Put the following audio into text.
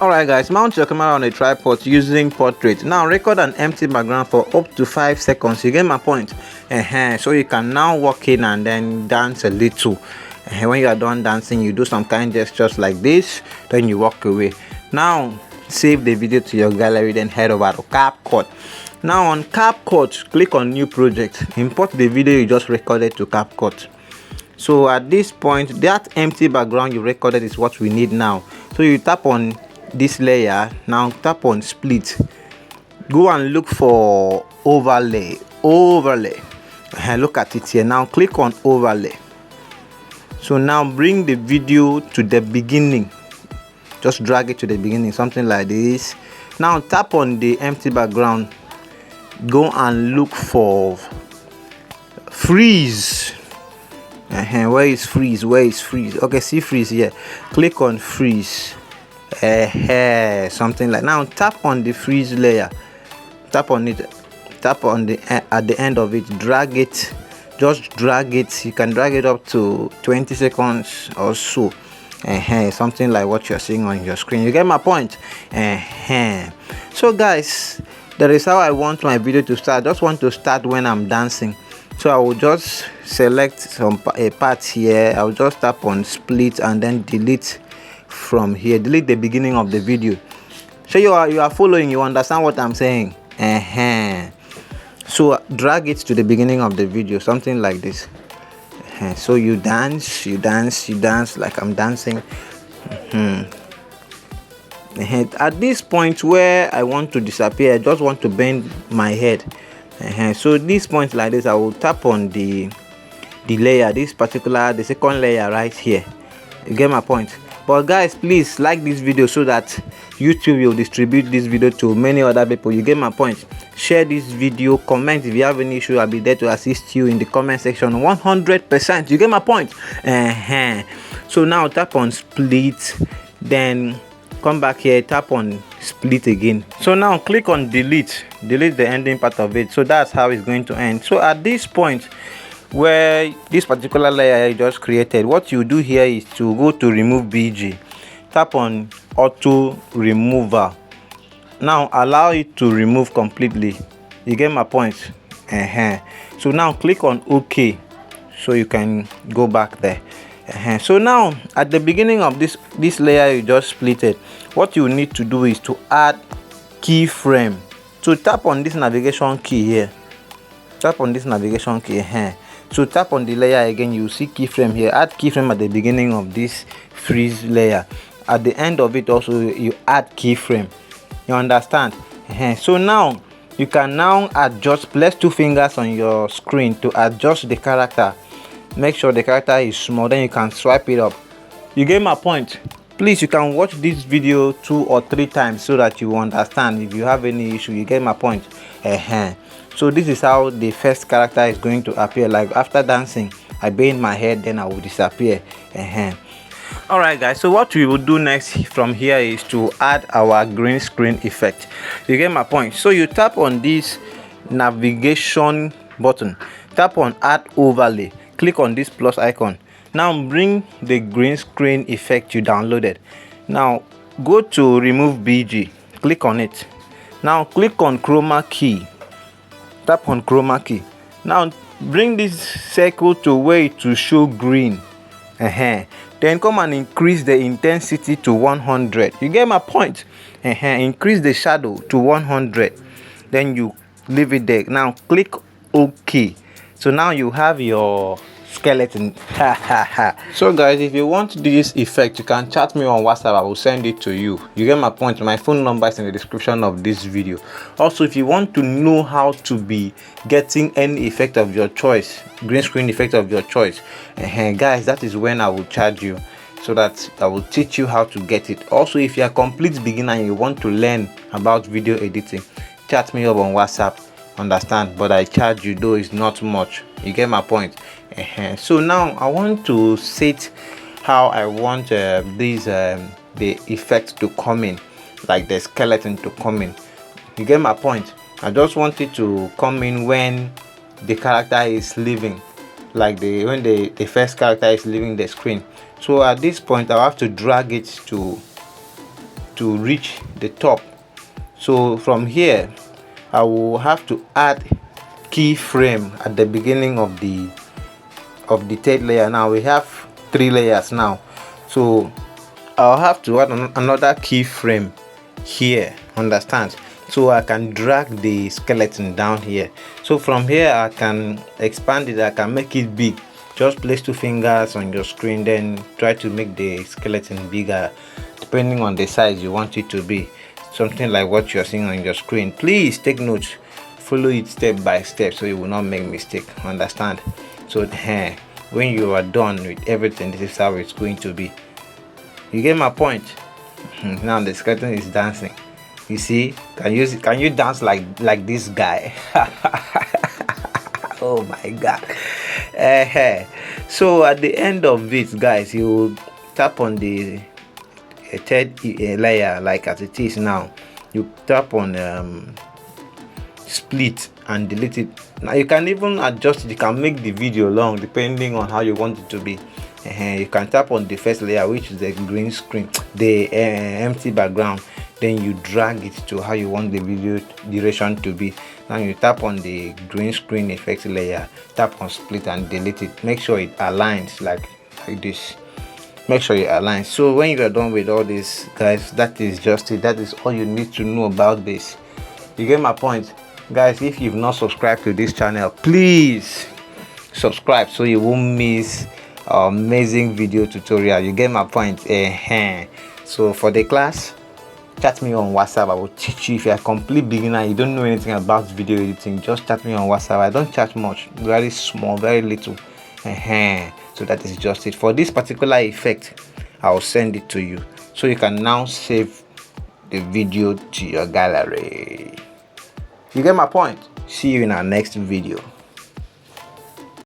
Alright guys, mount your camera on a tripod using portrait. Now record an empty background for up to 5 seconds. You get my point? So you can now walk in and then dance a little. When you are done dancing, you do some kind gestures like this, then you walk away. Now save the video to your gallery, then head over to Capcut. Now on Capcut, click on new project. Import the video you just recorded to Capcut. So at this point, that empty background you recorded is what we need now. So you tap on this layer, now tap on split, go and look for overlay. Look at it here. Now click on overlay. So now bring the video to the beginning, just drag it to the beginning, something like this. Now tap on the empty background, go and look for freeze. Where is freeze? Okay, see freeze here. Click on freeze. Something like. Now tap on the freeze layer, tap on it, tap on the at the end of it, drag it, just drag it. You can drag it up to 20 seconds or so. Something like what you're seeing on your screen. You get my point? So guys, that is how I want my video to start. I just want to start when I'm dancing. So I will just select a part here. I will just tap on split and then delete from here, delete the beginning of the video. So you are following, you understand what I'm saying. So drag it to the beginning of the video, something like this. So you dance like I'm dancing. At this point where I want to disappear, I just want to bend my head. So this point like this, I will tap on the layer, the second layer right here. You get my point? But guys, please like this video so that YouTube will distribute this video to many other people. You get my point? Share this video, comment if you have any issue. I'll be there to assist you in the comment section 100%. You get my point? So now tap on split, then come back here, tap on split again. So now click on delete the ending part of it. So that's how it's going to end. So at this point where this particular layer I just created, what you do here is to go to remove BG, tap on auto remover. Now allow it to remove completely. You get my point? So now click on OK, so you can go back there. So now at the beginning of this layer you just split it, what you need to do is to add keyframe. So tap on this navigation key here, tap on this navigation key. So tap on the layer again, you see keyframe here. Add keyframe at the beginning of this freeze layer. At the end of it also you add keyframe. You understand? So now you can now adjust, place 2 fingers on your screen to adjust the character. Make sure the character is small, then you can swipe it up. You get my point? Please, you can watch this video 2 or 3 times so that you understand. If you have any issue, you get my point. So this is how the first character is going to appear. Like after dancing, I bend my head, then I will disappear. Alright guys, so what we will do next from here is to add our green screen effect. You get my point? So you tap on this navigation button, tap on add overlay, click on this plus icon. Now bring the green screen effect you downloaded. Now go to remove BG, click on it. Now click on chroma key, tap on chroma key. Now bring this circle to where it to show green. Then come and increase the intensity to 100. You get my point? Increase the shadow to 100. Then you leave it there. Now click OK. So now you have your skeleton. So guys, if you want this effect, you can chat me on WhatsApp. I will send it to you. You get my point? My phone number is in the description of this video. Also, if you want to know how to be getting any effect of your choice, green screen effect of your choice, guys, that is when I will charge you, so that I will teach you how to get it. Also, if you are a complete beginner and you want to learn about video editing, chat me up on WhatsApp. Understand? But I charge you, though it's not much. You get my point? So now I want to set how I want the effect to come in, like the skeleton to come in. You get my point? I just want it to come in when the character is leaving, like when the first character is leaving the screen. So at this point I have to drag it to to reach the top. So from here I will have to add keyframe at the beginning of the third layer. Now we have 3 layers now, so I'll have to add another keyframe here, understand? So I can drag the skeleton down here. So from here I can expand it, I can make it big. Just place 2 fingers on your screen, then try to make the skeleton bigger depending on the size you want it to be. Something like what you're seeing on your screen. Please take notes, follow it step by step so you will not make mistake, understand? So when you are done with everything, this is how it's going to be. You get my point? Now the skeleton is dancing. You see, can you dance like this guy? Oh my god. So at the end of it, guys, you tap on the third layer like as it is now. You tap on split and delete it. Now you can even adjust it. You can make the video long depending on how you want it to be. You can tap on the first layer, which is the green screen, the empty background, then you drag it to how you want the video duration to be. Now you tap on the green screen effect layer, tap on split and delete it. Make sure it aligns like this. Make sure it aligns. So when you are done with all this, guys, that is just it. That is all you need to know about this. You get my point? Guys, if you've not subscribed to this channel, please subscribe so you won't miss amazing video tutorial. You get my point? So for the class, chat me on WhatsApp. I will teach you. If you're a complete beginner, you don't know anything about video editing, just chat me on WhatsApp. I don't chat much, very small, very little. So that is just it. For this particular effect, I will send it to you so you can now save the video to your gallery. You get my point? See you in our next video.